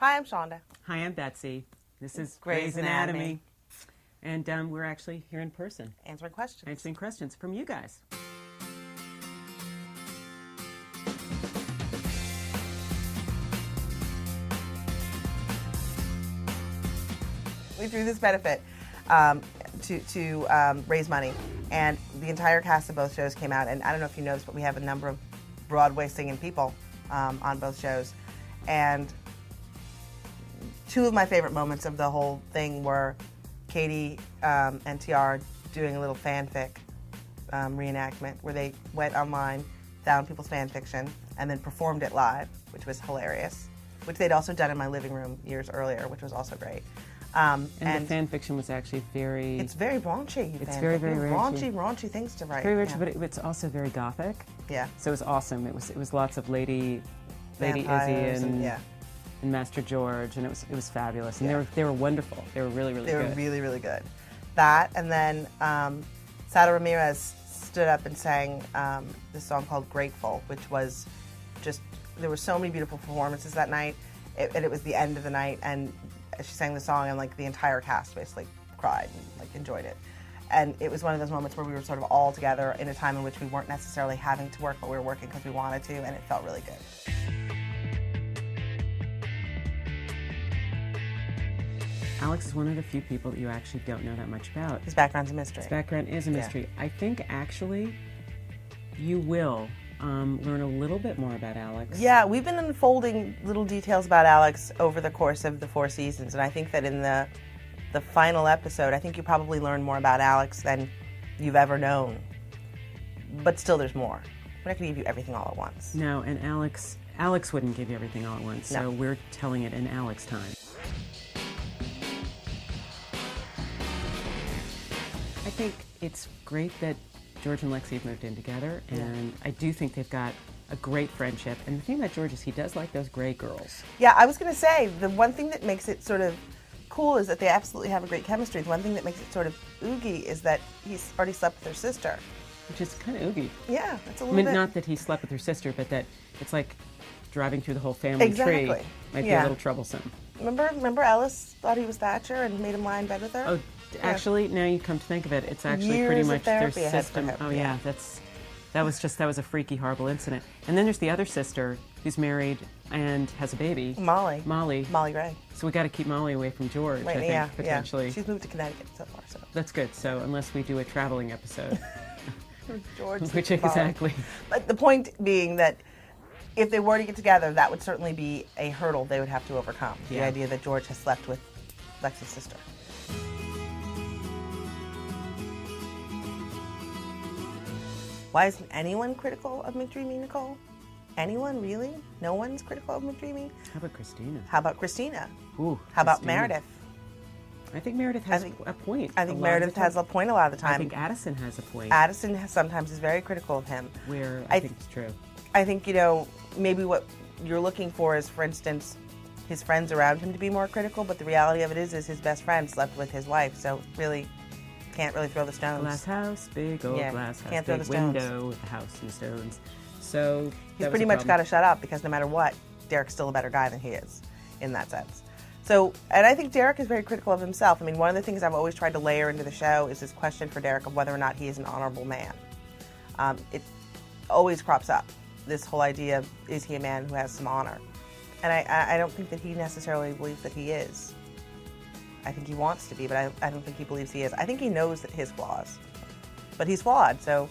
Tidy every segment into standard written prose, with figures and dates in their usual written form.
Hi, I'm Shonda. Hi, I'm Betsy. This is Grey's Anatomy. And we're actually here in person. Answering questions. Answering questions from you guys. We threw this benefit to raise money, and the entire cast of both shows came out. And I don't know if you noticed, but we have a number of Broadway singing people on both shows. And two of my favorite moments of the whole thing were Katie and TR doing a little fanfic reenactment where they went online, found people's fan fiction, and then performed it live, which was hilarious, which they'd also done in my living room years earlier, which was also great. And the fan fiction was actually very... It's very raunchy. It's very raunchy. Raunchy things to write. Very rich, but it's also very gothic. Yeah. So it was awesome. It was lots of Lady Izzy Vampires and Master George, and it was fabulous. And Yeah. they were wonderful. They were really good. They were really good. That, and then Sara Ramirez stood up and sang this song called Grateful, which was just, there were so many beautiful performances that night, and it was the end of the night, and she sang the song, and like the entire cast basically cried and like enjoyed it. And it was one of those moments where we were sort of all together in a time in which we weren't necessarily having to work, but we were working because we wanted to, and it felt really good. Alex is one of the few people that you actually don't know that much about. His background's a mystery. His background is a mystery. Yeah. I think actually you will learn a little bit more about Alex. Yeah, we've been unfolding little details about Alex over the course of the 4 seasons, and I think that in the final episode, I think you probably learn more about Alex than you've ever known. But still, there's more. We're not going to give you everything all at once. No, and Alex wouldn't give you everything all at once, so we're telling it in Alex time. I think it's great that George and Lexi have moved in together, and I do think they've got a great friendship. And the thing about George is he does like those gray girls. Yeah, I was going to say, the one thing that makes it sort of cool is that they absolutely have a great chemistry. The one thing that makes it sort of oogie is that he's already slept with her sister. Which is kind of oogie. Yeah, that's a little bit. Not that he slept with her sister, but that it's like driving through the whole family tree might be a little troublesome. Remember Ellis thought he was Thatcher and made him lie in bed with her? Oh, actually, now you come to think of it, it's actually Years pretty of much their therapy ahead for system. him. Oh yeah, that was a freaky, horrible incident. And then there's the other sister who's married and has a baby. Molly Gray. So we got to keep Molly away from George, I think, potentially. She's moved to Connecticut so far, so. That's good. So unless we do a traveling episode. George. Which exactly. But the point being that if they were to get together, that would certainly be a hurdle they would have to overcome. The idea that George has slept with Lexi's sister. Why isn't anyone critical of McDreamy, Nicole? Anyone, really? No one's critical of McDreamy? How about Christina? How about Christina? Ooh, How about Meredith? I think Meredith has a point. I think Meredith has a point a lot of the time. I think Addison has a point. Addison sometimes is very critical of him. Where I think it's true. I think, maybe what you're looking for is, for instance, his friends around him to be more critical, but the reality of it is his best friend slept with his wife, so really can't really throw the stones. Glass house, big old glass house, can't throw big the stones. window with the house and the stones. So he's pretty much got to shut up because no matter what, Derek's still a better guy than he is, in that sense. So, and I think Derek is very critical of himself. I mean, one of the things I've always tried to layer into the show is this question for Derek of whether or not he is an honorable man. It always crops up, this whole idea of, is he a man who has some honor? And I don't think that he necessarily believes that he is. I think he wants to be, but I don't think he believes he is. I think he knows that his flaws. But he's flawed, so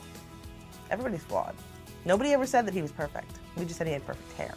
everybody's flawed. Nobody ever said that he was perfect. We just said he had perfect hair.